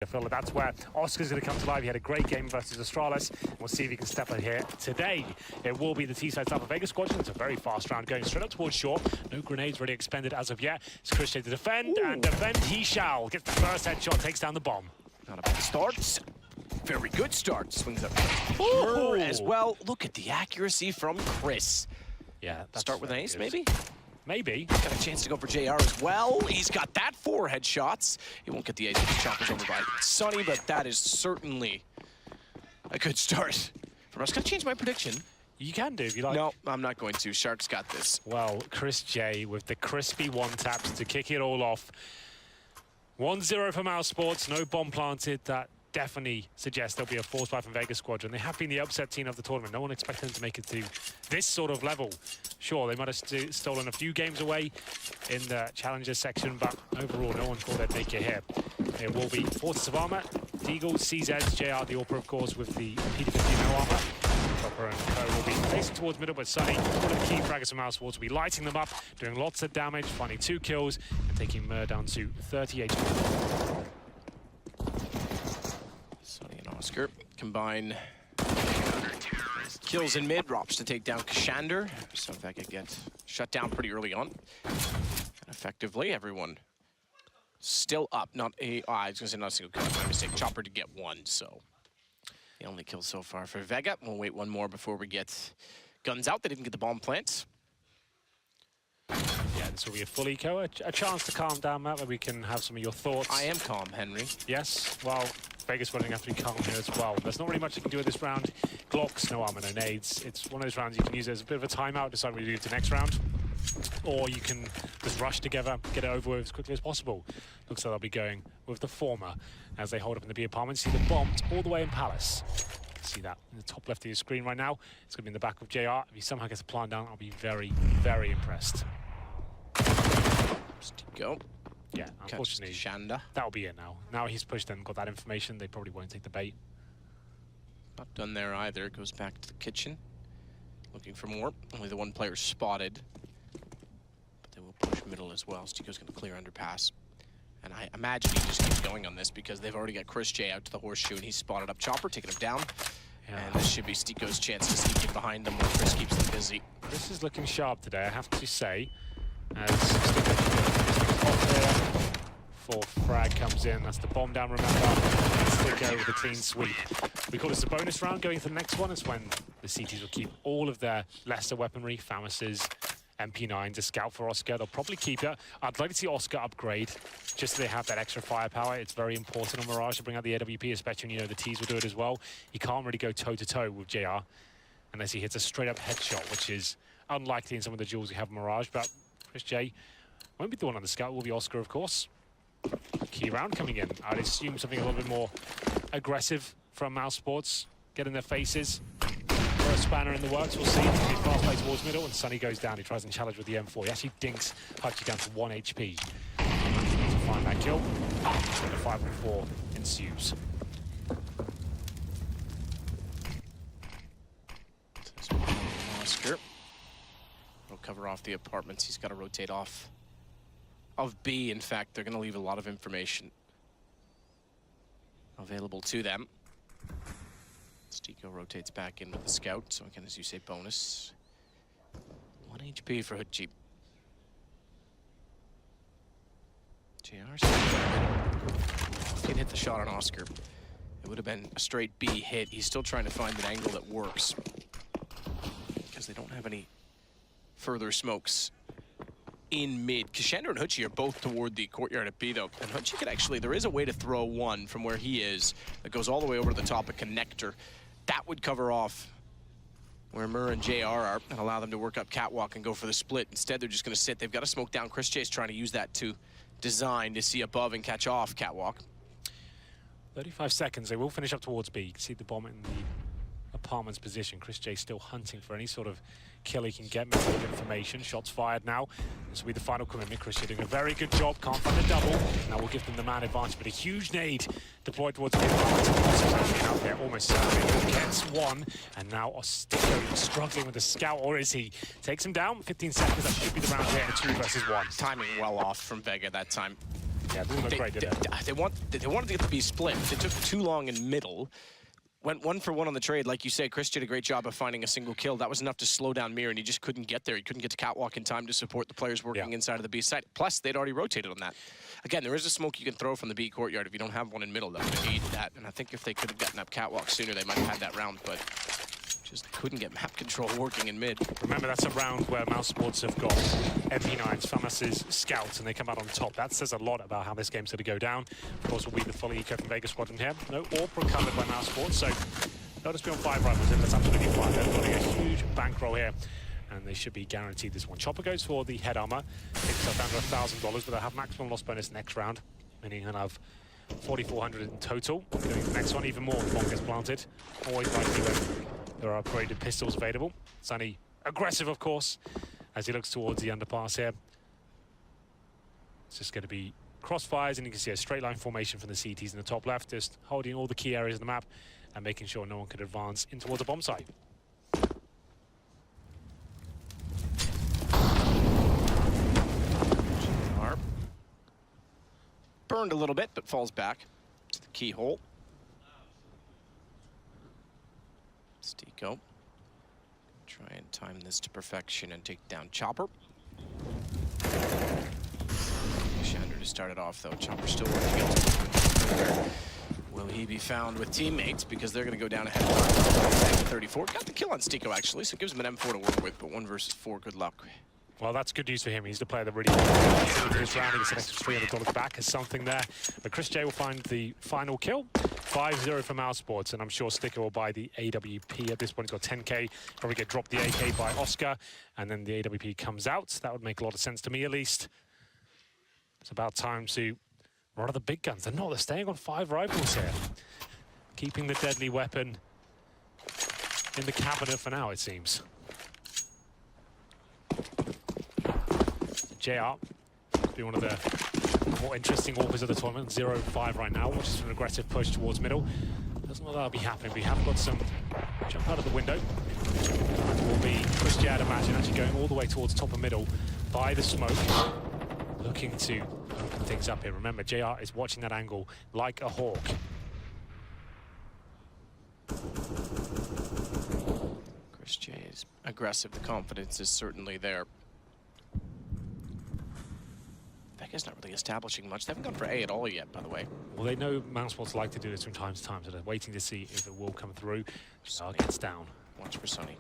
feel like that's where Oscar's going to come to life. He had a great game versus Astralis, and we'll see if he can step in here today. It will be the T-side start for Vega Squadron. It's a very fast round going straight up towards shore. No grenades really expended as of yet. It's chrisJ to defend, and defend he shall. Gets the first headshot, takes down the bomb. Not a bad start. Very good start. Swings up as well. Look at the accuracy from Chris. Yeah, start with an ace, maybe? Maybe. Got a chance to go for JR as well. He's got that 4 headshots. He won't get the ace with the choppers over by Sunny, but that is certainly a good start. I'm just gonna change my prediction. You can do if you like. No, I'm not going to. Sharks got this. Well, chrisJ with the crispy one taps to kick it all off. 1-0 for Mousesports. No bomb planted. That definitely suggests there'll be a force fight from Vega Squadron. They have been the upset team of the tournament. No one expected them to make it to this sort of level. Sure, they might have stolen a few games away in the challenges section, but overall, no one thought they'd make it here. It will be Forces of Armor, Deagle, CZ, JR, the AWPer, of course, with the PD-50 no armor. Chopper and Co will be facing towards middle, but Sunny, one of the key fraggers from Mousesports, will be lighting them up, doing lots of damage, finding 2 kills, and taking Mur down to 30 HP. Sunny and Oscar combine kills in mid. ropz to take down keshandr. So Vega get shut down pretty early on. And effectively, everyone still up. Not a, I was going to say not a single kill. My mistake. Chopper to get 1, so the only kill so far for Vega. We'll wait 1 more before we get guns out. They didn't get the bomb plant. Yeah, this will be a full eco. A chance to calm down, Matt, where we can have some of your thoughts. I am calm, Henry. Yes, well, Vegas running have to be calm here as well. There's not really much you can do with this round. Glocks, no armor, no nades. It's one of those rounds you can use as a bit of a timeout, decide what you do to the next round. Or you can just rush together, get it over with as quickly as possible. Looks like they'll be going with the former as they hold up in the B apartment. See the bombs all the way in Palace. See that in the top left of your screen right now. It's going to be in the back of JR. If he somehow gets a plant down, I'll be very, very impressed. Go. Yeah, unfortunately, keshandr. That'll be it now. Now he's pushed and got that information, they probably won't take the bait. Not done there either. Goes back to the kitchen. Looking for more. Only the 1 player spotted. But they will push middle as well. STYKO's going to clear underpass. And I imagine he just keeps going on this because they've already got chrisJ out to the horseshoe and he's spotted up Chopper, taking him down. Yeah. And this should be STYKO's chance to sneak in behind them while Chris keeps them busy. Chris is looking sharp today, I have to say. As for frag comes in, that's the bomb down, remember. STYKO with a clean sweep. We call this a bonus round. Going to the next one is when the CTs will keep all of their lesser weaponry, FAMASs, MP9s, a scout for Oscar. They'll probably keep it. I'd like to see Oscar upgrade, just so they have that extra firepower. It's very important on Mirage to bring out the AWP, especially when you know the Ts will do it as well. He can't really go toe-to-toe with JR unless he hits a straight-up headshot, which is unlikely in some of the duels we have in Mirage, but chrisJ won't be the one on the scout, will be Oscar, of course. Key round coming in. I'd assume something a little bit more aggressive from Mousesports. Get in their faces. First spanner in the works, we'll see. He fast play towards middle, and Sunny goes down. He tries and challenge with the M4. He actually dinks hutji down to 1 HP. To find that kill. And a 5-on-4 ensues. Oscar will cover off the apartments. He's got to rotate off of B. In fact, they're going to leave a lot of information available to them. STYKO rotates back in with the scout, so again, as you say, bonus. 1 HP for hutji. JR didn't hit the shot on Oscar. It would have been a straight B hit. He's still trying to find an angle that works because they don't have any further smokes in mid. keshandr and hutji are both toward the courtyard at B, though. And hutji could actually, there is a way to throw one from where he is that goes all the way over to the top of connector. That would cover off where Mur and JR are and allow them to work up catwalk and go for the split. Instead, they're just going to sit. They've got to smoke down. chrisJ's trying to use that to design to see above and catch off catwalk. 35 seconds. They will finish up towards B. You can see the bomb in the apartment's position. chrisJ still hunting for any sort of kill he can get, maybe with information. Shots fired now. This will be the final commitment. chrisJ doing a very good job. Can't find the double. Now we'll give them the man advantage, but a huge nade deployed towards the apartment. Out there, almost certainly gets one. And now STYKO struggling with the scout, or is he? Takes him down. 15 seconds. That should be the round here. 2 versus 1. Timing well off from Vega that time. Yeah, it didn't look great, did it? They wanted to get the B split. They took too long in middle. Went 1-for-1 on the trade. Like you say, Chris did a great job of finding a single kill. That was enough to slow down Mir, and he just couldn't get there. He couldn't get to catwalk in time to support the players working inside of the B site. Plus, they'd already rotated on that. Again, there is a smoke you can throw from the B courtyard. If you don't have one in middle, that would have aided that. And I think if they could have gotten up catwalk sooner, they might have had that round, but just couldn't get map control working in mid. Remember, that's a round where Mousesports have got MP9s, FAMAS's, Scouts, and they come out on top. That says a lot about how this game's going to go down. Of course, we'll be the full eco from Vega Squadron here. No AWP recovered by Mousesports, so they'll just be on 5 rivals, and that's absolutely fine. They're running a huge bankroll here, and they should be guaranteed this one. Chopper goes for the head armor. It's up under $1,000, but they'll have maximum loss bonus next round, meaning he'll have 4,400 in total. Going to the next one, even more if the bomb gets planted. Always likely when there are upgraded pistols available. Sunny, aggressive, of course, as he looks towards the underpass here. It's just going to be crossfires, and you can see a straight line formation from the CTs in the top left, just holding all the key areas of the map and making sure no one could advance in towards the bomb site. Burned a little bit, but falls back to the keyhole. STYKO. Try and time this to perfection and take down Chopper. keshandr to start it off, though. Chopper still working out. Will he be found with teammates? Because they're going to go down ahead of 34. Got the kill on STYKO, actually, so it gives him an M4 to work with, but 1 versus 4, good luck. Well, that's good news for him. He's the player that really into this round. He gets an extra $300 back as something there. But chrisJ will find the final kill. 5-0 for Mousesports, and I'm sure STYKO will buy the AWP at this point. He's got 10K. Probably get dropped the AK by oskar, and then the AWP comes out. That would make a lot of sense to me, at least. It's about time to run the big guns. They're not. They're staying on 5 rifles here. Keeping the deadly weapon in the cabinet for now, it seems. JR, be one of the more interesting AWPers of the tournament. 0-5 right now, which is an aggressive push towards middle. Doesn't look like that'll be happening. We have got some jump out of the window. It will be chrisJ, I'd imagine, actually going all the way towards top of middle by the smoke. Looking to open things up here. Remember, JR is watching that angle like a hawk. chrisJ is aggressive. The confidence is certainly there. Vega's not really establishing much. They haven't gone for A at all yet, by the way. Well, they know Mousesports like to do this from time to time, so they're waiting to see if it will come through. So gets down. Watch for Sunny.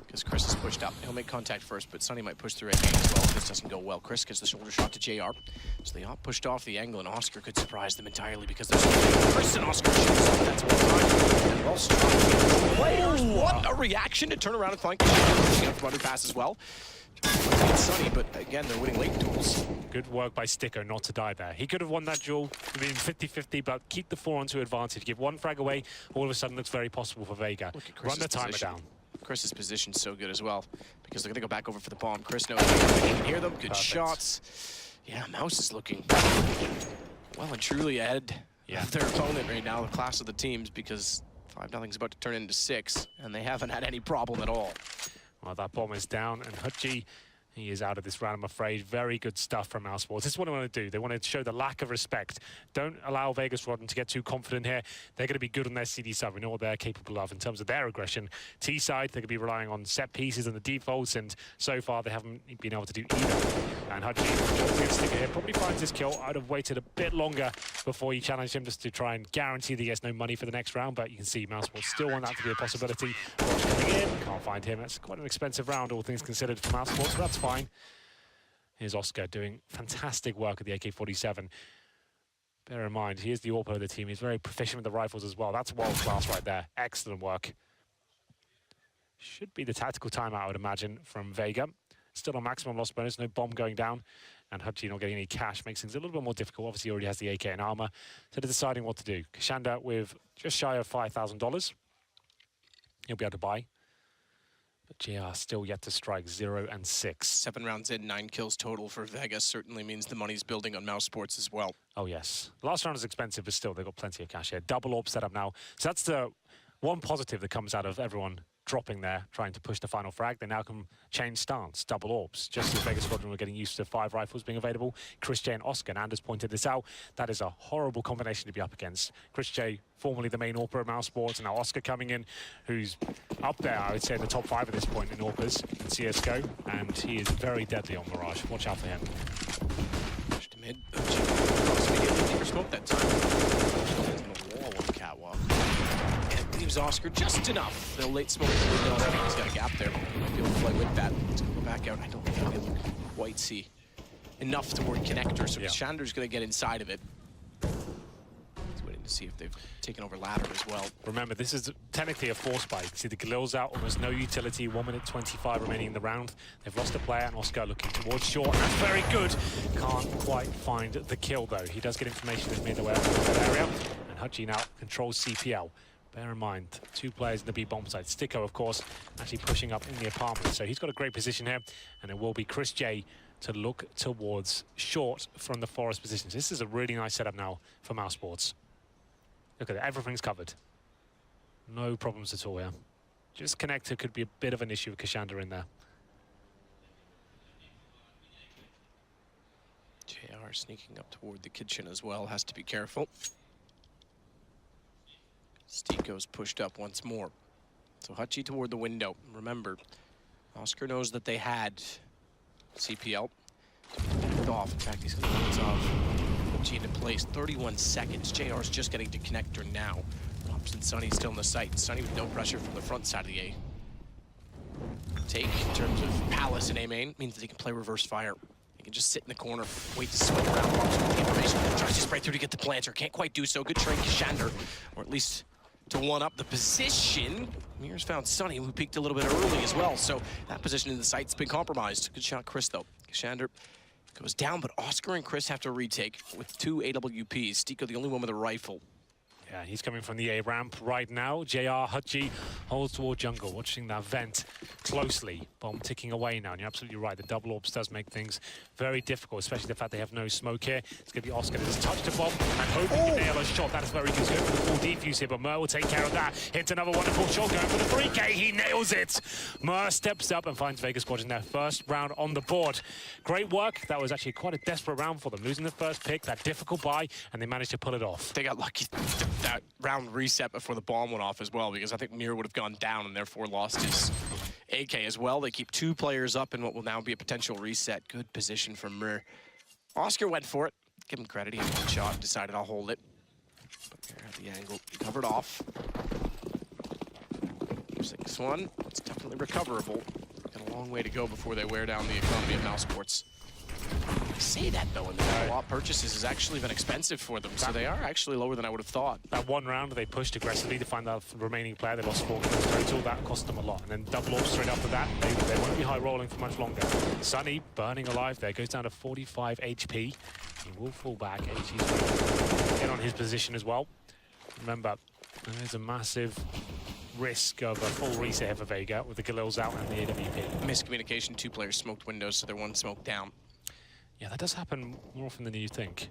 Because Chris is pushed up. He'll make contact first, but Sunny might push through A as well if this doesn't go well. Chris gets the shoulder shot to JR. So they all pushed off the angle, and oskar could surprise them entirely because there's Chris and oskar shoots up. That's one time. And well struck. Players, what a reaction to turn around and flank. Getting up from underpass as well. It's Sunny, but again, they're winning late duels. Good work by STYKO not to die there. He could have won that duel, been 50-50, but keep the 4-on-2 advantage. Give 1 frag away, all of a sudden looks very possible for Vega. Run the timer down. Chris's position's so good as well, because they're going to go back over for the bomb. Chris knows they can hear them. Good Perfect. Shots. Yeah, Mouse is looking well and truly ahead of their opponent right now, the class of the teams, because 5-0's about to turn into 6, and they haven't had any problem at all. Well, that bomb is down, and hutji, he is out of this round, I'm afraid. Very good stuff from Mousesports. This is what they want to do. They want to show the lack of respect. Don't allow Vega Squadron to get too confident here. They're going to be good on their CD side. We know what they're capable of in terms of their aggression. T side, they're going to be relying on set pieces and the defaults, and so far they haven't been able to do either. And hutji, sticker here, probably finds his kill. I'd have waited a bit longer before he challenged him just to try and guarantee that he gets no money for the next round, but you can see Mousesports still want that to be a possibility. Watch coming in, can't find him. That's quite an expensive round, all things considered, for Mousesports, but that's fine. Here's oskar doing fantastic work at the AK-47. Bear in mind, he is the AWPer of the team. He's very proficient with the rifles as well. That's world class right there. Excellent work. Should be the tactical timeout, I would imagine, from Vega. Still on maximum loss bonus, no bomb going down. And hutji not getting any cash makes things a little bit more difficult. Obviously, he already has the AK and armor. So they're deciding what to do. keshandr with just shy of $5,000. He'll be able to buy. But JR still yet to strike, 0 and 6. 7 rounds in, 9 kills total for Vega. Certainly means the money's building on Mousesports as well. Oh, yes. Last round is expensive, but still, they've got plenty of cash here. Double AWP set up now. So that's the one positive that comes out of everyone dropping there, trying to push the final frag. They now can change stance, double orbs. Just as Vega Squadron were getting used to 5 rifles being available, chrisJ and oskar, and Anders pointed this out, that is a horrible combination to be up against. chrisJ, formerly the main AWPer at Mousesports, and now oskar coming in, who's up there, I would say, in the top 5 at this point in AWPers in CSGO, and he is very deadly on Mirage. Watch out for him. Push to mid. Immediately smoke that time. On the wall on the catwalk. And it leaves oskar just enough. They'll late smoke the window. I think he's got a gap there. Might be able to play with that. He's going to go back out. I don't think he'll be able to quite see enough toward connector, so Keshandr's going to get inside of it. He's waiting to see if they've taken over ladder as well. Remember, this is technically a force buy. You can see the Galil's out, almost no utility, 1 minute 25 remaining in the round. They've lost a player, and oskar looking towards short, and that's very good. Can't quite find the kill, though. He does get information that's made their way up to that area, and hutji now controls CPL. Bear in mind, 2 players in the B bomb side. STYKO, of course, actually pushing up in the apartment, so he's got a great position here, and it will be chrisJ to look towards short from the forest positions. This is a really nice setup now for Mousesports. Look at it, everything's covered. No problems at all here. Just connector could be a bit of an issue with keshandr in there. JR sneaking up toward the kitchen as well, has to be careful. STYKO's pushed up once more. So hutji toward the window. Remember, oskar knows that they had CPL. Off. In fact, he's going to put off hutji into place. 31 seconds. JR's just getting to connector now. ropz and Sunny still in the sight. Sunny with no pressure from the front side of the A. Take in terms of Palace in A main means that he can play reverse fire. He can just sit in the corner, wait to swing around. ropz with the information. Tries to spray through to get the planter. Can't quite do so. Good trade, keshandr, or at least to one-up the position. Mir's found Sunny, who peaked a little bit early as well, so that position in the sight's been compromised. Good shot, chris, though. keshandr goes down, but oskar and chris have to retake with 2 AWPs. STYKO, the only one with a rifle. Yeah, he's coming from the A ramp right now. JR, hutji holds toward jungle, watching that vent closely. Bomb ticking away now, and you're absolutely right. The double orbs does make things very difficult, especially the fact they have no smoke here. It's going to be oskar that has touched a bomb and hoping to nail a shot. That is very good. He's going for the full defuse here, but Mir will take care of that. Hits another wonderful shot, going for the 3K. He nails it. Mir steps up and finds Vega Squadron their first round on the board. Great work. That was actually quite a desperate round for them. Losing the first pick, that difficult buy, and they managed to pull it off. They got lucky that round reset before the bomb went off as well, because I think Mir would have gone down and therefore lost his AK as well. They keep 2 players up in what will now be a potential reset. Good position from Mir. oskar went for it. Give him credit. He had 1 shot, decided I'll hold it. But Mir had the angle covered off. 6-1. It's definitely recoverable. Got a long way to go before they wear down the economy of Mousesports. I say that, though, and the co-op purchases has actually been expensive for them, so they are actually lower than I would have thought. That 1 round, they pushed aggressively to find out the remaining player. They lost 4 kills total. That cost them a lot. And then double off straight after that. They won't be high rolling for much longer. Sunny burning alive there. Goes down to 45 HP. He will fall back. HG's get on his position as well. Remember, there's a massive risk of a full reset here for Vega with the Galil's out and the AWP. Miscommunication. 2 players smoked windows, so they're 1 smoke down. Yeah, that does happen more often than you think.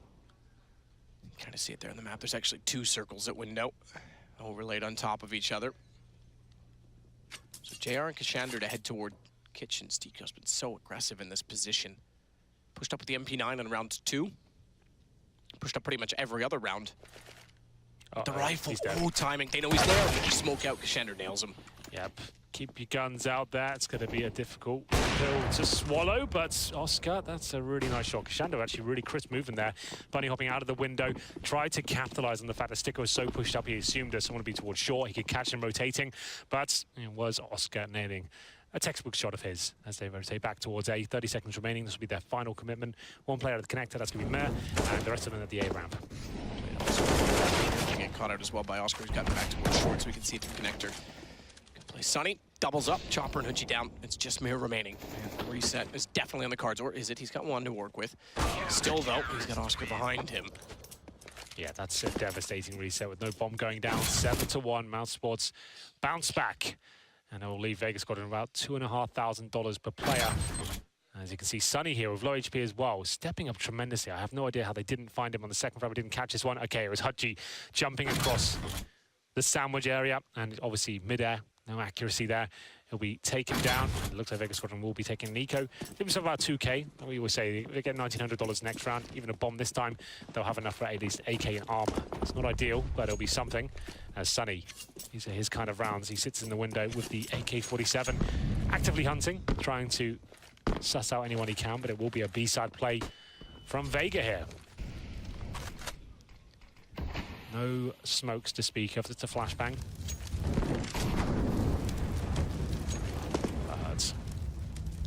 Kind of see it there on the map. There's actually 2 circles at window, overlaid on top of each other. So JR and keshandr to head toward kitchen. STYKO's been so aggressive in this position. Pushed up with the MP9 on round 2. Pushed up pretty much every other round. The rifle, timing. They know he's there. They just smoke out. keshandr nails him. Yep. Keep your guns out there. It's going to be a difficult pill to swallow, but oskar, that's a really nice shot. keshandr actually really crisp moving there. Bunny hopping out of the window, tried to capitalize on the fact that STYKO was so pushed up, he assumed that someone would be towards short. He could catch him rotating, but it was oskar nailing a textbook shot of his as they rotate back towards A. 30 seconds remaining. This will be their final commitment. 1 player at the connector, that's going to be Mir, and the rest of them at the A ramp. Get caught out as well by oskar, who's gotten back towards short, so we can see the connector. Play Sunny, doubles up, chopper and hutji down. It's just Mir remaining. And the reset is definitely on the cards, or is it? He's got 1 to work with. Still, though, he's got oskar behind him. Yeah, that's a devastating reset with no bomb going down. 7-1, Mousesports bounce back. And it will leave Vega Squadron about $2,500 per player. As you can see, Sunny here with low HP as well, stepping up tremendously. I have no idea how they didn't find him on the second frame. Didn't catch this one. Okay, it was hutji jumping across the sandwich area, and obviously mid-air, No accuracy there. He'll be taken down. It looks like Vega Squadron will be taking Nico. Give himself about 2K. We always say they get $1,900 next round. Even a bomb this time, they'll have enough for at least AK and armor. It's not ideal, but it'll be something. As Sunny, these are his kind of rounds. He sits in the window with the AK-47, actively hunting, trying to suss out anyone he can, but it will be a B-side play from Vega here. No smokes to speak of. It's a flashbang.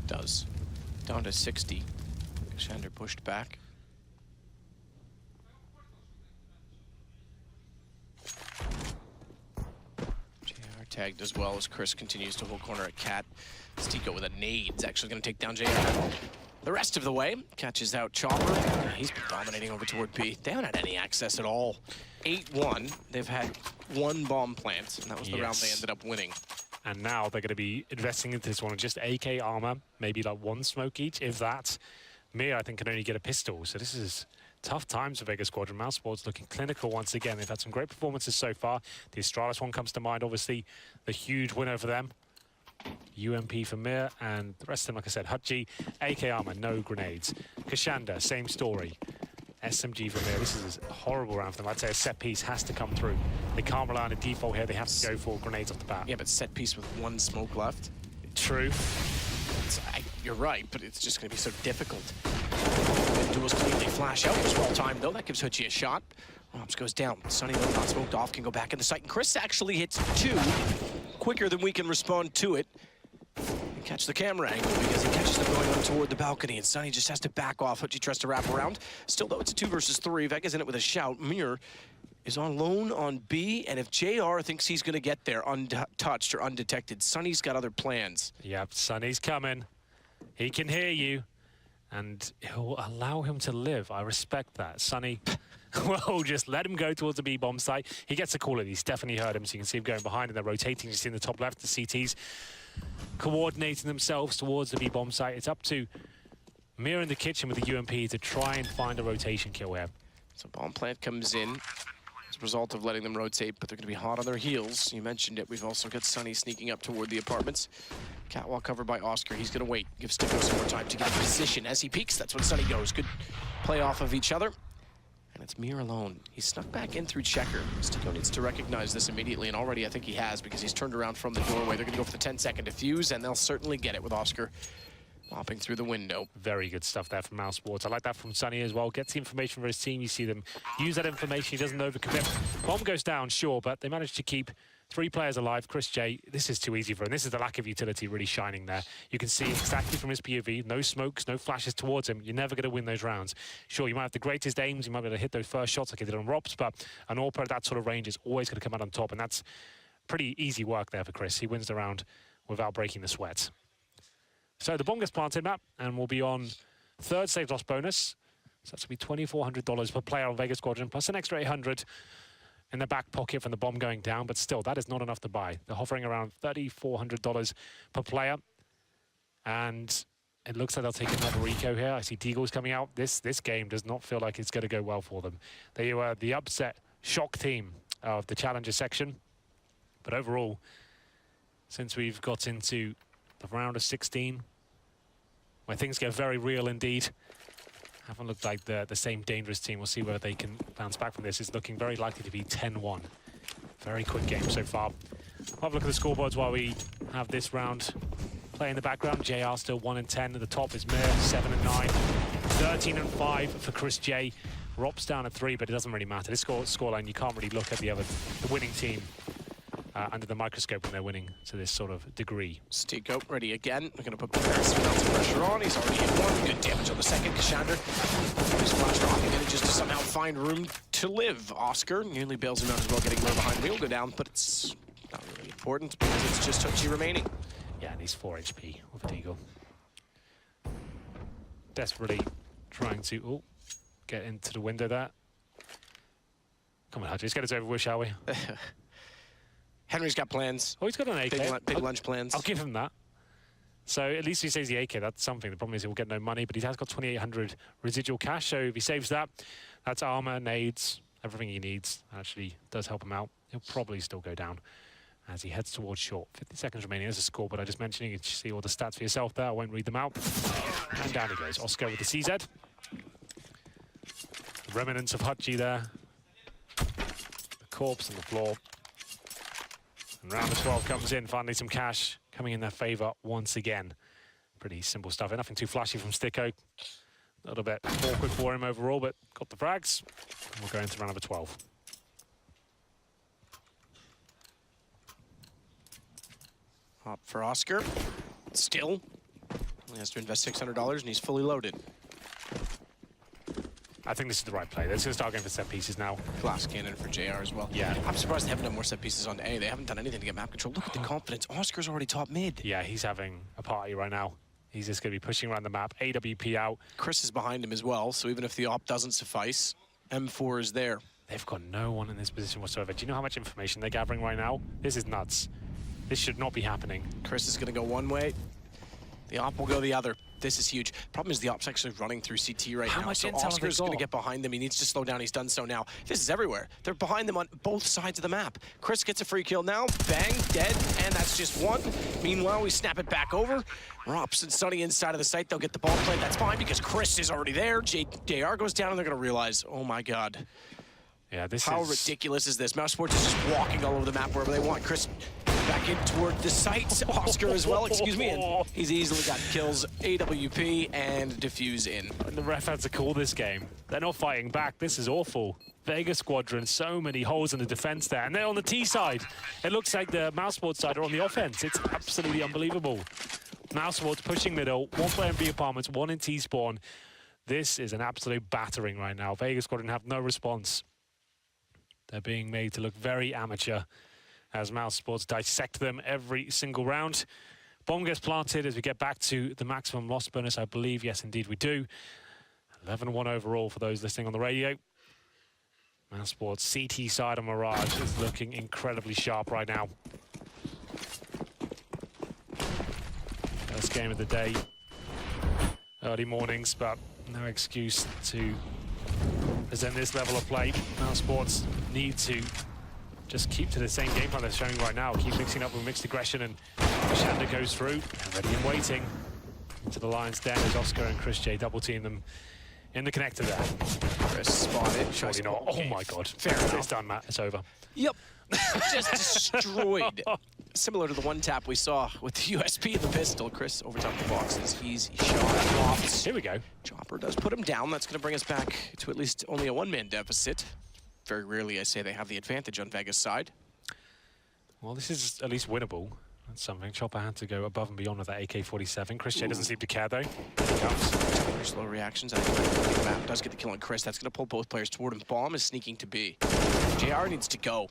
Does. Down to 60. Keshandr pushed back. JR tagged as well as Chris continues to hold corner at Cat. STYKO with a nade is actually going to take down JR. The rest of the way, catches out Chopper. He's been dominating over toward B. They haven't had any access at all. 8-1. They've had one bomb plant, and that was the round they ended up winning. And now they're going to be investing into this one with just AK armor, maybe like one smoke each, if that. Mir, I think, can only get a pistol. So this is tough times for Vega Squadron. Mousesports looking clinical once again. They've had some great performances so far. The Astralis one comes to mind, obviously, the huge winner for them. UMP for Mir, and the rest of them, like I said, hutji, AK armor, no grenades. Keshandr, same story. SMG for Mir. This is a horrible round for them. I'd say a set piece has to come through. They can't rely on a default here. They have to go for grenades off the bat. Yeah, but set piece with one smoke left. True. You're right, but it's just going to be so difficult. Duels cleanly flash out. It was well timed, though. That gives hutji a shot. ropz goes down. Sunny, though, not smoked off, can go back in the sight. And Chris actually hits 2 quicker than we can respond to it. Catch the camera angle because he catches them going on toward the balcony, and Sunny just has to back off. hutji tries to wrap around. Still, though, it's a 2 versus 3. Vega's in it with a shout. Mir is on lone on B, and if JR thinks he's going to get there untouched or undetected, Sunny's got other plans. Yep, Sunny's coming. He can hear you, and he'll allow him to live. I respect that. Sunny, well, just let him go towards the B-bomb site. He gets a call it. He's definitely heard him, so you can see him going behind, and they're rotating. You see in the top left, the CTs coordinating themselves towards the B-bomb site. It's up to Mir in the kitchen with the UMP to try and find a rotation kill here. So bomb plant comes in as a result of letting them rotate, but they're going to be hot on their heels. You mentioned it. We've also got Sunny sneaking up toward the apartments. Catwalk covered by Oscar. He's going to wait. Give STYKO some more time to get in position. As he peeks, that's when Sunny goes. Good play off of each other. And it's Mir alone. He's snuck back in through checker. STYKO needs to recognize this immediately, and already I think he has, because he's turned around from the doorway. They're going to go for the 10-second defuse, and they'll certainly get it with Oscar popping through the window. Very good stuff there from Mousesports. I like that from Sunny as well. Gets the information for his team. You see them use that information. He doesn't overcommit. Bomb goes down, sure, but they managed to keep 3 players alive. chrisJ, this is too easy for him. This is the lack of utility really shining there. You can see exactly from his POV, no smokes, no flashes towards him. You're never going to win those rounds. Sure, you might have the greatest aims, you might be able to hit those first shots like he did on ropz, but an AWP at that sort of range is always going to come out on top, and that's pretty easy work there for Chris. He wins the round without breaking the sweat. So the bomb gets planted, Matt, and we'll be on 3rd save loss bonus. So that's going to be $2,400 per player on Vega Squadron, plus an extra 800 in the back pocket from the bomb going down, but still, that is not enough to buy. They're hovering around $3,400 per player, and it looks like they'll take another eco here. I see Deagle's coming out. This game does not feel like it's going to go well for them. They were the upset shock team of the Challenger section, but overall, since we've got into the round of 16, where things get very real indeed, haven't looked like the same dangerous team. We'll see whether they can bounce back from this. It's looking very likely to be 10-1. Very quick game so far. I'll have a look at the scoreboards while we have this round play in the background. JR still 1-10. At the top is Mir, 7-9. 13-5 for chrisJ. ropz down at 3, but it doesn't really matter. This scoreline, you can't really look at the winning team under the microscope when they're winning to this sort of degree. STYKO ready again. They're going to put comparison amounts of pressure on. He's already hit 1. Good damage on the second. Keshandr is flashed off again just to somehow find room to live. Oscar nearly bails him out as well, getting more behind. Wheel go down, but it's not really important because it's just hutji remaining. Yeah, and he's 4 HP with a Deagle. Desperately trying to get into the window there. Come on, hutji, let's get it over with, shall we? Henry's got plans. Oh, he's got an AK. Big lunch plans. I'll give him that. So at least he saves the AK. That's something. The problem is he will get no money, but he has got 2,800 residual cash. So if he saves that, that's armor, nades, everything he needs. Actually does help him out. He'll probably still go down. as he heads towards short. 50 seconds remaining. There's a score, but I just mentioned you can see all the stats for yourself there. I won't read them out. And down he goes. Oskar with the CZ. Remnants of hutji there. The corpse on the floor. And round of 12 comes in. Finally some cash coming in their favor once again. Pretty simple stuff. Nothing too flashy from STYKO. A little bit awkward for him overall, but got the frags. And we'll go into round number 12. Up for Oskar. Still. He has to invest $600 and he's fully loaded. I think this is the right play. They're just going to start going for set pieces now. Glass cannon for JR as well. Yeah. I'm surprised they haven't done more set pieces on A. They haven't done anything to get map control. Look at the confidence. Oscar's already top mid. Yeah, he's having a party right now. He's just going to be pushing around the map. AWP out. Chris is behind him as well, so even if the op doesn't suffice, M4 is there. They've got no one in this position whatsoever. Do you know how much information they're gathering right now? This is nuts. This should not be happening. Chris is going to go one way. The op will go the other. This is huge. Problem is the op's actually running through CT right now. How much so intel have they Oscar's going to got? get behind them. He needs to slow down. He's done so now. This is everywhere. They're behind them on both sides of the map. Chris gets a free kill now. Bang, dead, and that's just one. Meanwhile, we snap it back over. ropz and Sunny inside of the site. They'll get the ball played. That's fine because Chris is already there. JR goes down and they're going to realize, oh my God. Yeah, this How is... ridiculous is this? Mousesports is just walking all over the map wherever they want. Chris back in toward the sights. Oskar as well, excuse me. And he's easily got kills, AWP, and defuse in. The ref had to call this game. They're not fighting back. This is awful. Vega Squadron, so many holes in the defense there. And they're on the T side. It looks like the Mousesports side are on the offense. It's absolutely unbelievable. Mousesports pushing middle. One player in B apartments, one in T spawn. This is an absolute battering right now. Vega Squadron have no response. They're being made to look very amateur as Mousesports dissect them every single round. Bomb gets planted as we get back to the maximum loss bonus, I believe. Yes, indeed, we do. 11-1 overall for those listening on the radio. Mousesports CT side on Mirage is looking incredibly sharp right now. First game of the day. Early mornings, but no excuse to present this level of play. Mousesports need to just keep to the same game plan they're showing right now. Keep mixing up with mixed aggression, and keshandr goes through. And ready and waiting into the lion's den as Oskar and chrisJ double team them in the connector there. Chris spotted. Surely not. Oh my God. Fair enough. It's done, Matt. It's over. Yep. Just destroyed. Similar to the one tap we saw with the USP and the pistol. Chris over top the boxes. He's shot ropz. Here we go. Chopper does put him down. That's going to bring us back to at least only a one-man deficit. Very rarely, I say, they have the advantage on Vega's side. Well, this is at least winnable. That's something. Chopper had to go above and beyond with that AK-47. chrisJ doesn't seem to care, though. Here he comes. Very slow reactions. The map does get the kill on Chris. That's going to pull both players toward him. Bomb is sneaking to B. JR needs to go.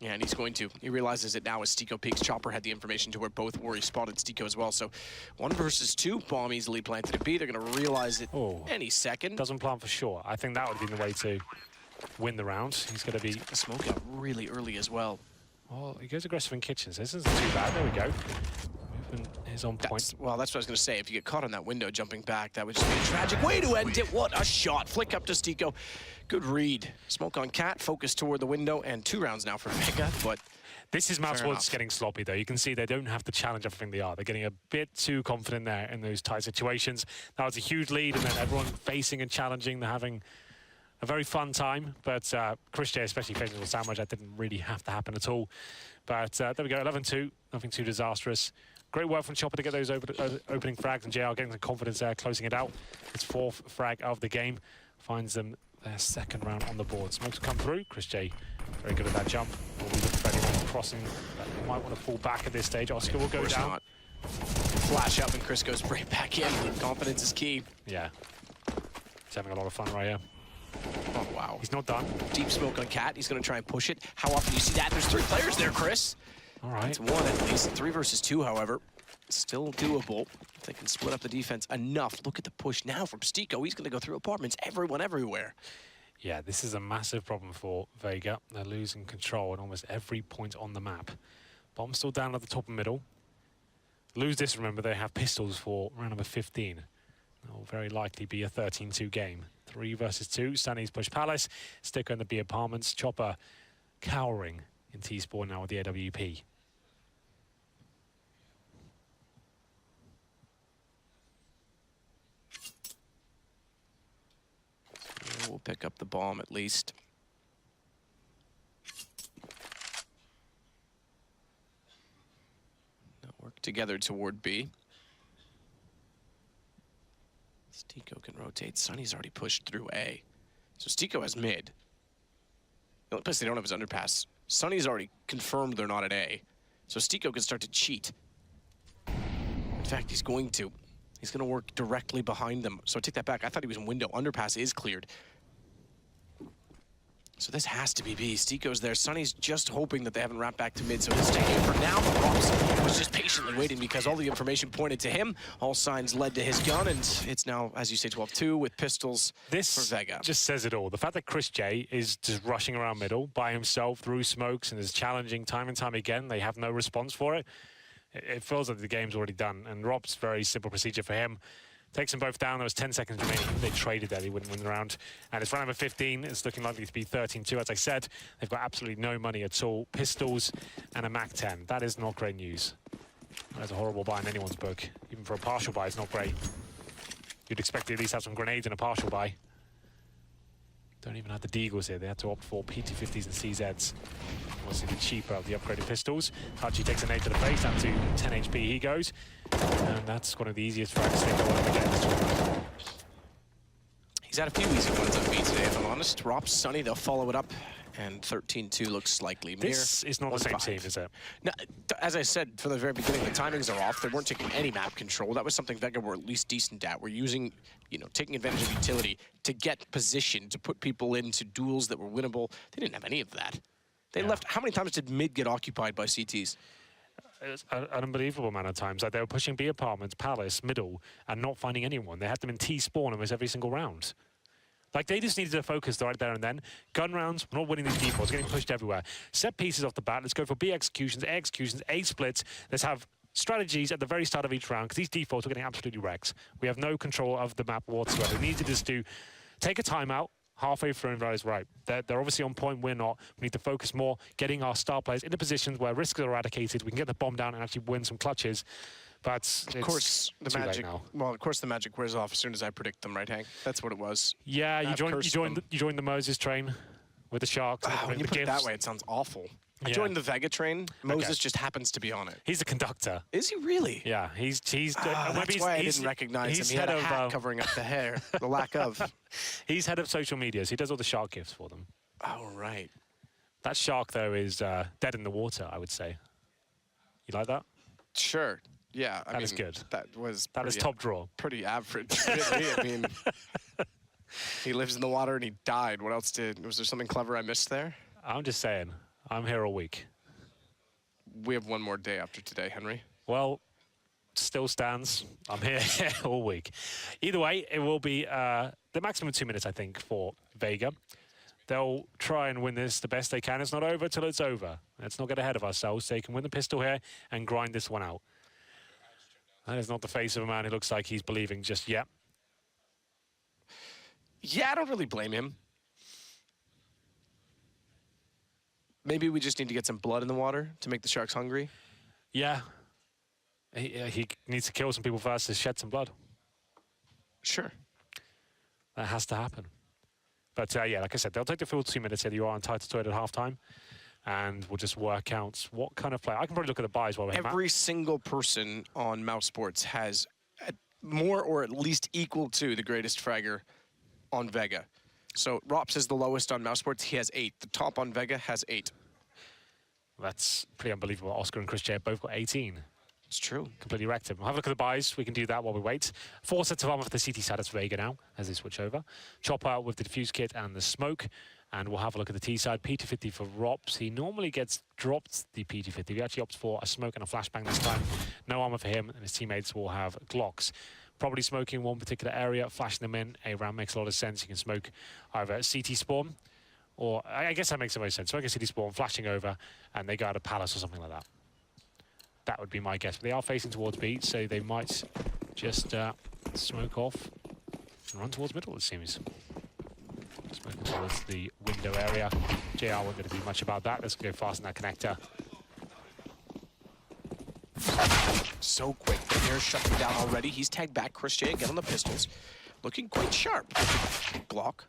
Yeah, and he's going to. He realizes it now as STYKO peeks. Chopper had the information to where both were. He spotted STYKO as well. So 1 versus 2. Bomb easily planted at B. They're going to realize it any second. Doesn't plant for sure. I think that would have been the way to win the round. He's going to be... The smoke out really early as well. Well, he goes aggressive in kitchens. This isn't too bad. There we go. Movement is on point. Well, that's what I was going to say. If you get caught on that window jumping back, that would just be a tragic way to end it. What a shot. Flick up to STYKO. Good read. Smoke on Cat. Focus toward the window. And 2 rounds now for Vega. But this is Mousesports getting sloppy, though. You can see they don't have to challenge everything they are. They're getting a bit too confident there in those tight situations. That was a huge lead, and then everyone facing and challenging. They're having a very fun time, but chrisJ, especially facing the sandwich, that didn't really have to happen at all. But there we go, 11-2, nothing too disastrous. Great work from Chopper to get those opening frags, and JR getting some confidence there, closing it out. It's 4th frag of the game, finds them their 2nd round on the board. Smokes come through, chrisJ very good at that jump. We'll be looking for anyone crossing, but he might want to fall back at this stage. Oskar will go down. Not. Flash up and Chris goes right back in. Confidence is key. Yeah, he's having a lot of fun right here. Oh, wow. He's not done. Deep smoke on Cat. He's going to try and push it. How often do you see that? There's 3 players there, Chris. All right. That's 1 at least. 3 versus 2, however. Still doable. If they can split up the defense enough. Look at the push now from STYKO. He's going to go through apartments. Everyone, everywhere. Yeah, this is a massive problem for Vega. They're losing control at almost every point on the map. Bomb still down at the top and middle. Lose this, remember, they have pistols for round number 15. That will very likely be a 13-2 game. 3 versus 2. Sunny's push Palace. STYKO in the B apartments. Chopper cowering in T-Spawn now with the AWP. We'll pick up the bomb at least. Now work together toward B. STYKO can rotate. Sunny's already pushed through A. So STYKO has mid. The only place they don't have is underpass. Sunny's already confirmed they're not at A. So STYKO can start to cheat. In fact, he's going to. He's going to work directly behind them. So I take that back. I thought he was in window. Underpass is cleared. So this has to be B. STYKO's there. Sunny's just hoping that they haven't wrapped back to mid, so he'll stay here for now. But ropz was just patiently waiting because all the information pointed to him. All signs led to his gun, and it's now, as you say, 12-2 with pistols for Vega. This just says it all. The fact that chrisJ is just rushing around middle by himself through smokes and is challenging time and time again. They have no response for it. It feels like the game's already done, and ropz, very simple procedure for him. Takes them both down. There was 10 seconds remaining. They traded there. They wouldn't win the round. And it's round number 15. It's looking likely to be 13-2. As I said, they've got absolutely no money at all. Pistols and a MAC-10. That is not great news. That's a horrible buy in anyone's book. Even for a partial buy, it's not great. You'd expect to at least have some grenades in a partial buy. Don't even have the deagles here. They had to opt for PT-50s and CZs. Obviously the cheaper of the upgraded pistols. hutji takes a nade to the face, down to 10 HP he goes. And that's one of the easiest frags they go on again. He's had a few easy ones on B today, if I'm honest. ropz, Sunny, they'll follow it up. And 13-2 looks likely. This is not the same team, is it? No, as I said from the very beginning, the timings are off. They weren't taking any map control. That was something Vega were at least decent at. We're using, you know, taking advantage of utility to get position, to put people into duels that were winnable. They didn't have any of that. They left. How many times did mid get occupied by CTs? It's an unbelievable amount of times. Like they were pushing B apartments, palace, middle, and not finding anyone. They had them in T-spawn almost every single round. Like, they just needed to focus right there and then. Gun rounds, we're not winning these defaults, getting pushed everywhere. Set pieces off the bat, let's go for B executions, A executions, A splits. Let's have strategies at the very start of each round, because these defaults are getting absolutely wrecked. We have no control of the map whatsoever. We need to just take a timeout halfway through and realize, right, they're obviously on point, we're not. We need to focus more, getting our star players into positions where risks are eradicated. We can get the bomb down and actually win some clutches. But of course, the magic. Well, of course, the magic wears off as soon as I predict them, right, Hank? That's what it was. Yeah, you joined the Moses train with the Sharks. When you put it that way, it sounds awful. I joined the Vega train. Moses just happens to be on it. He's a conductor. Is he really? Yeah, he's. That's why I didn't recognize him. He had a hat covering up the hair. The lack of. He's head of social media, so he does all the shark gifts for them. Oh right. That shark though is dead in the water, I would say. You like that? Sure. Yeah, I mean, is good. That was top draw. Pretty average, really. I mean, he lives in the water and he died. What else was there something clever I missed there? I'm just saying, I'm here all week. We have one more day after today, Henry. Well, still stands. I'm here all week. Either way, it will be the maximum 2 minutes, I think, for Vega. They'll try and win this the best they can. It's not over till it's over. Let's not get ahead of ourselves. They can win the pistol here and grind this one out. That is not the face of a man who looks like he's believing just yet. Yeah, I don't really blame him. Maybe we just need to get some blood in the water to make the Sharks hungry. Yeah. He needs to kill some people first to shed some blood. Sure. That has to happen. But yeah, like I said, they'll take the full 2 minutes here. You are entitled to it at halftime. And we'll just work out what kind of player. I can probably look at the buys while we're Every single person on Mousesports has more or at least equal to the greatest fragger on Vega. So ropz is the lowest on Mousesports. He has 8. The top on Vega has 8. That's pretty unbelievable. Oskar and chrisJ have both got 18. It's true. Completely wrecked him. We'll have a look at the buys. We can do that while we wait. 4 sets of armor for the CT side. That's Vega now, as they switch over. Chopper with the diffuse kit and the smoke. And we'll have a look at the T side. PT-50 for ropz. He normally gets dropped the PT-50. He actually opts for a smoke and a flashbang this time. No armor for him, and his teammates will have Glocks. Probably smoking one particular area, flashing them in. A round makes a lot of sense. You can smoke either CT spawn, or I guess that makes the most sense. Smoking CT spawn, flashing over, and they go out of palace or something like that. That would be my guess. But they are facing towards B, so they might just smoke off and run towards middle, it seems. Smoking towards the window area. JR wasn't going to do much about that. Let's go fast in that connector. So quick. They're shutting down already. He's tagged back. chrisJ again on the pistols. Looking quite sharp. Glock.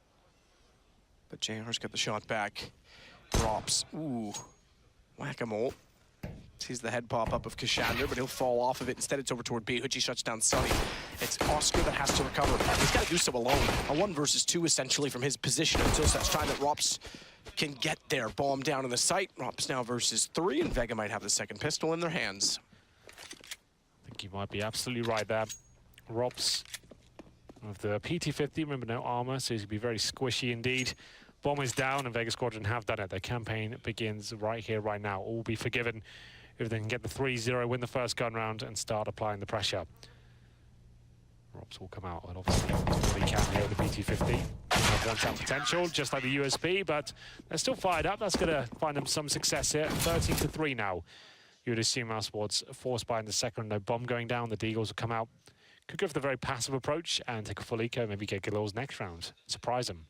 But JR's got the shot back. Ropz. Ooh. Whack-a-mole. Sees the head pop up of keshandr, but he'll fall off of it. Instead, it's over toward B. hutji shuts down Sunny. It's oskar that has to recover. He's got to do so alone. A 1 versus 2, essentially, from his position until such time that ropz can get there. Bomb down in the site. ropz now versus 3, and Vega might have the second pistol in their hands. I think you might be absolutely right there. ropz with the PT-50, remember, no armor, so he's going to be very squishy indeed. Bomb is down, and Vega Squadron have done it. Their campaign begins right here, right now. All will be forgiven if they can get the 3-0, win the first gun round, and start applying the pressure. ropz will come out, and obviously he can here with the PT-50. Wants that potential, just like the USP, but they're still fired up. That's going to find them some success here. 13-3 now. You would assume Mousesports forced by in the second, no bomb going down. The Deagles will come out. Could go for the very passive approach and take a full eco, maybe get Galil's next round. Surprise them.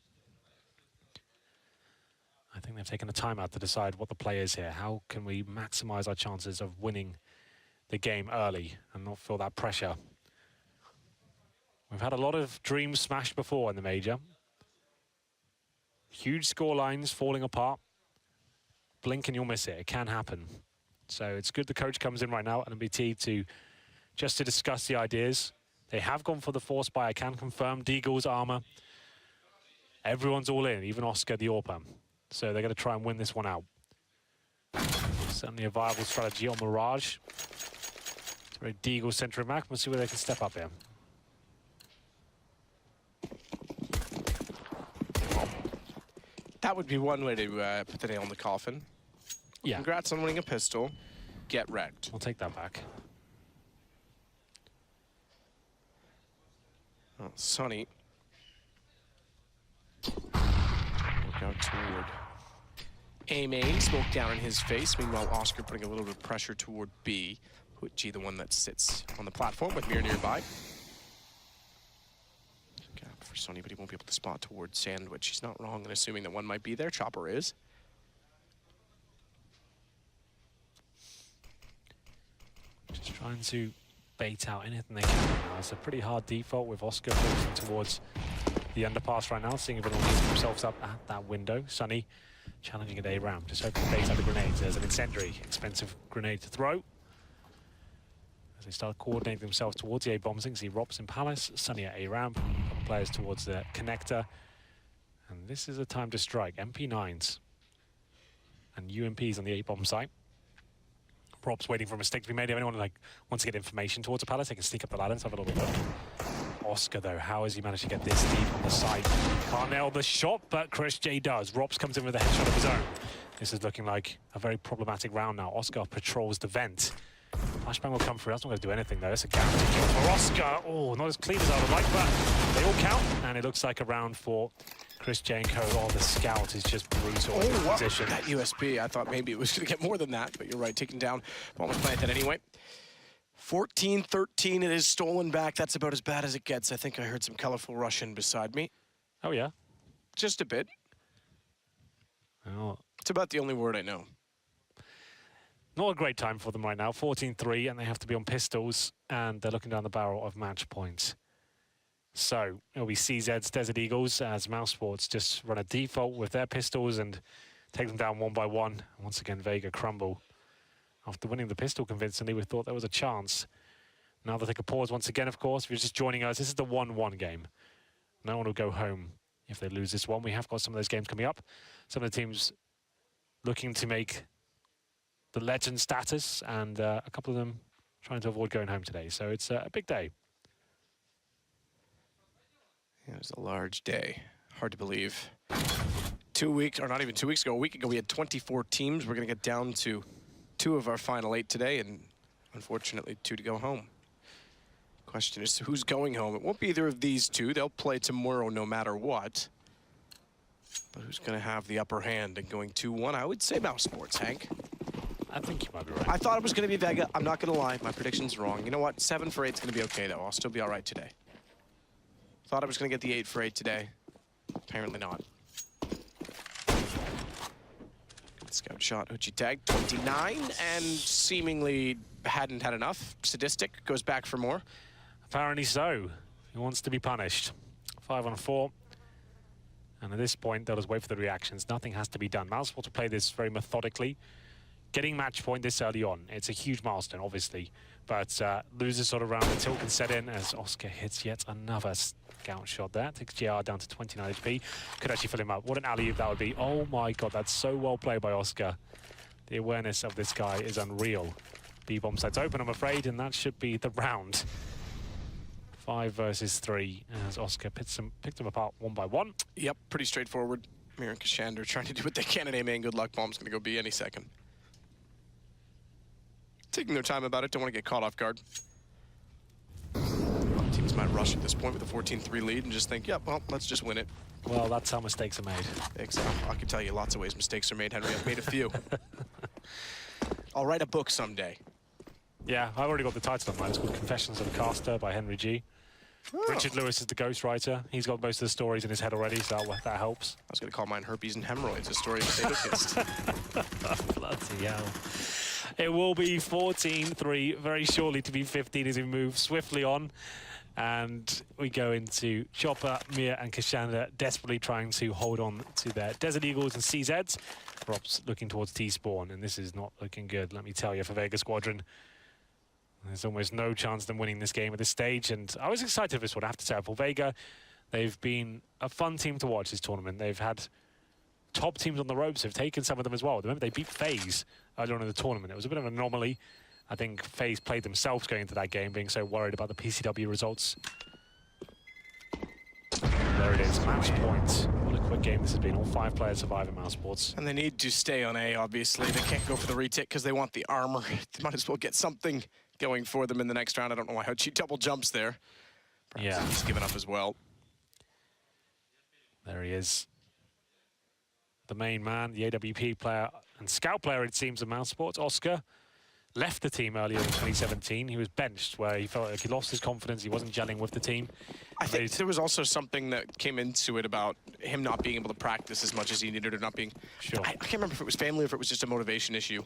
I think they've taken a timeout to decide what the play is here. How can we maximize our chances of winning the game early and not feel that pressure? We've had a lot of dreams smashed before in the major. Huge score lines falling apart. Blink and you'll miss it. It can happen. So it's good the coach comes in right now at NBT to discuss the ideas. They have gone for the force buy. I can confirm Deagle's armor. Everyone's all in, even Oskar the AWPer. So they're going to try and win this one out. Certainly a viable strategy on Mirage. It's a very Deagle-centric map. We'll see where they can step up here. That would be one way to put the nail in the coffin. Yeah. Congrats on winning a pistol. Get wrecked. I'll take that back. Oh, Sunny. Look out toward A main, smoke down in his face. Meanwhile, oskar putting a little bit of pressure toward B. hutji, the one that sits on the platform with Mir nearby. Gap for Sunny, but he won't be able to spot towards Sandwich. He's not wrong in assuming that one might be there. Chopper is. Just trying to bait out anything they can now. It's a pretty hard default with Oskar forcing towards the underpass right now, seeing if anyone gets themselves up at that window. Sunny challenging at A ramp, just hoping to bait out the grenades. There's an incendiary, expensive grenade to throw. As they start coordinating themselves towards the A bombs, you can see ropz in Palace, Sunny at A ramp, couple players towards the connector. And this is a time to strike. MP9s and UMPs on the A bomb site. ropz waiting for a mistake to be made. If anyone wants to get information towards the Palace, they can sneak up the ladder and have a little look. Oskar, though, how has he managed to get this deep on the site? Can't nail the shot, but chrisJ does. ropz comes in with a headshot of his own. This is looking like a very problematic round now. Oskar patrols the vent. Flashbang will come through. That's not going to do anything, though. It's a guaranteed kill for Oskar. Oh, not as clean as I would like, but they all count. And it looks like a round for chrisJ and co. Oh, the scout is just brutal in this position. That USP, I thought maybe it was going to get more than that, but you're right, taking down. Bomb was planted anyway. 14-13, it is stolen back. That's about as bad as it gets. I think I heard some colorful Russian beside me. Oh, yeah? Just a bit. Oh. It's about the only word I know. Not a great time for them right now. 14-3, and they have to be on pistols, and they're looking down the barrel of match points. So it'll be CZ's Desert Eagles as Mousesports just run a default with their pistols and take them down one by one. Once again, Vega crumble. After winning the pistol convincingly, we thought there was a chance. Now they'll take a pause once again, of course. If you're just joining us, this is the 1-1 game. No one will go home if they lose this one. We have got some of those games coming up. Some of the teams looking to make the legend status, and a couple of them trying to avoid going home today. So it's a big day. Yeah, it was a large day. Hard to believe. 2 weeks, or not even 2 weeks ago, a week ago, we had 24 teams. We're going to get down to 2 of our final 8 today, and unfortunately 2 to go home. Question is, who's going home? It won't be either of these 2. They'll play tomorrow no matter what. But who's going to have the upper hand and going 2-1? I would say Mousesports, Hank. I think you might be right. I thought it was going to be Vega. I'm not going to lie. My prediction's wrong. You know what? 7 for 8 is going to be okay, though. I'll still be all right today. Thought I was going to get the 8 for 8 today. Apparently not. Scout shot, hutji tag, 29, and seemingly hadn't had enough. Sadistic goes back for more. Apparently so. He wants to be punished. 5-on-4. And at this point, they'll just wait for the reactions. Nothing has to be done. Mousesports will play this very methodically. Getting match point this early on, it's a huge milestone, obviously. But loses sort of round, the tilt can set in as Oskar hits yet another scout shot there. Takes JR down to 29 HP. Could actually fill him up. What an alley-oop that would be. Oh my god, that's so well played by Oskar. The awareness of this guy is unreal. B-bomb side's open, I'm afraid, and that should be the round. 5 versus 3 as Oskar picked them apart one by one. Yep, pretty straightforward. Mir and keshandr trying to do what they can at A main. Good luck. Bomb's going to go B any second. Taking their time about it, don't want to get caught off guard. Teams might rush at this point with a 14-3 lead and just think, yep, well, let's just win it. Well, that's how mistakes are made. Exactly. I can tell you lots of ways mistakes are made, Henry. I've made a few. I'll write a book someday. Yeah, I've already got the title on mine. It's called Confessions of a Caster by Henry G. Oh. Richard Lewis is the ghostwriter. He's got most of the stories in his head already, so that helps. I was going to call mine Herpes and Hemorrhoids, a story of a sadist. Bloody hell. It will be 14-3 very shortly to be 15 as we move swiftly on. And we go into Chopper, Mir and keshandr desperately trying to hold on to their Desert Eagles and CZs. ropz looking towards T-spawn, and this is not looking good, let me tell you, for Vega Squadron. There's almost no chance of them winning this game at this stage, and I was excited for this one, I have to say. For Vega, they've been a fun team to watch this tournament. They've had top teams on the ropes, have taken some of them as well. Remember, they beat FaZe earlier on in the tournament. It was a bit of an anomaly. I think FaZe played themselves going into that game, being so worried about the PCW results. There it is, match point. What a quick game this has been. All 5 players survive in Mousesports. And they need to stay on A, obviously. They can't go for the retake because they want the armor. They might as well get something going for them in the next round. I don't know why hutji double jumps there. Perhaps he's given up as well. There he is. The main man, the AWP player and scout player, it seems, of Mousesports. Oskar left the team earlier in 2017. He was benched where he felt like he lost his confidence. He wasn't gelling with the team. I think there was also something that came into it about him not being able to practice as much as he needed or not being... Sure. I can't remember if it was family or if it was just a motivation issue.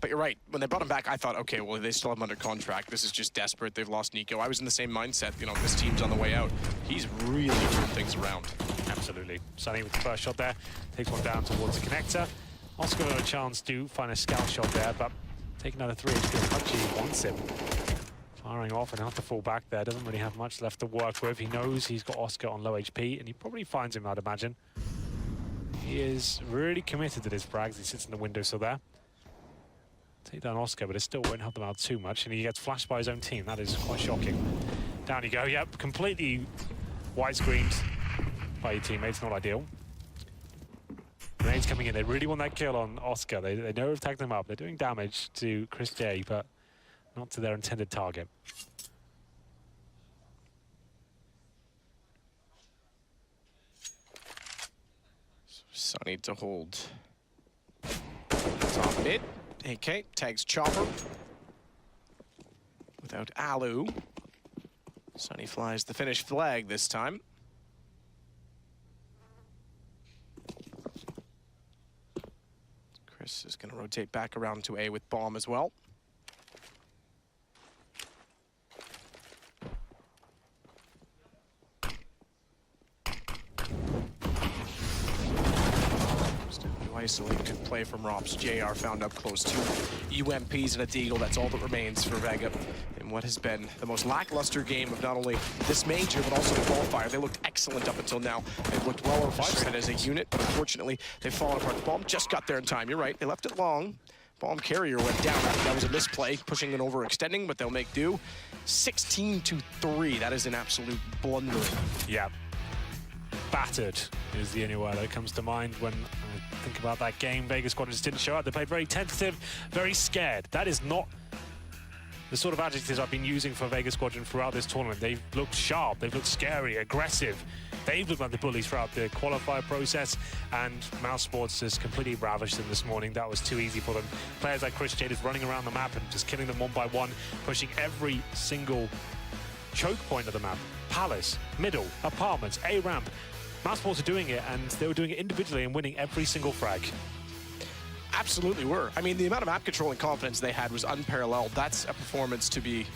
But you're right. When they brought him back, I thought, okay, well, they still have him under contract. This is just desperate. They've lost Nico. I was in the same mindset. You know, this team's on the way out. He's really turned things around. Absolutely. Sunny with the first shot there. Takes one down towards the connector. Oskar got a chance to find a scout shot there, but taking another 3 HP. hutji wants him. Firing off and have to fall back there. Doesn't really have much left to work with. He knows he's got Oskar on low HP, and he probably finds him, I'd imagine. He is really committed to this frag as he sits in the windowsill there. Take down Oskar, but it still won't help them out too much, and he gets flashed by his own team. That is quite shocking. Down you go. Yep, completely widescreened by your teammates. Not ideal. Grenades coming in. They really want that kill on Oskar. They know they've tagged them up. They're doing damage to chrisJ, but not to their intended target. Sunny to hold. Top mid. AK tags Chopper. Without Alu. Sunny flies the finish flag this time. Chris is going to rotate back around to A with bomb as well. Isolated good play from ropz. JR found up close to UMPs and a deagle. That's all that remains for Vega in what has been the most lackluster game of not only this major but also the qualifier. They looked excellent up until now. They've looked well orchestrated as a unit, but unfortunately they've fallen apart. The bomb just got there in time. You're right. They left it long. Bomb carrier went down. That was a misplay, pushing and overextending, but they'll make do. 16-3. That is an absolute blunder. Yeah. Battered is the only word that comes to mind when I think about that game. Vega Squadron just didn't show up. They played very tentative, very scared. That is not the sort of adjectives I've been using for Vega Squadron throughout this tournament. They've looked sharp, they've looked scary, aggressive. They've looked like the bullies throughout the qualifier process, and Mousesports has completely ravished them this morning. That was too easy for them. Players like chrisJ just running around the map and just killing them one by one, pushing every single choke point of the map. Palace, middle, apartments, A ramp. Mousesports are doing it, and they were doing it individually and winning every single frag. absolutely were. I mean, the amount of map control and confidence they had was unparalleled. That's a performance to be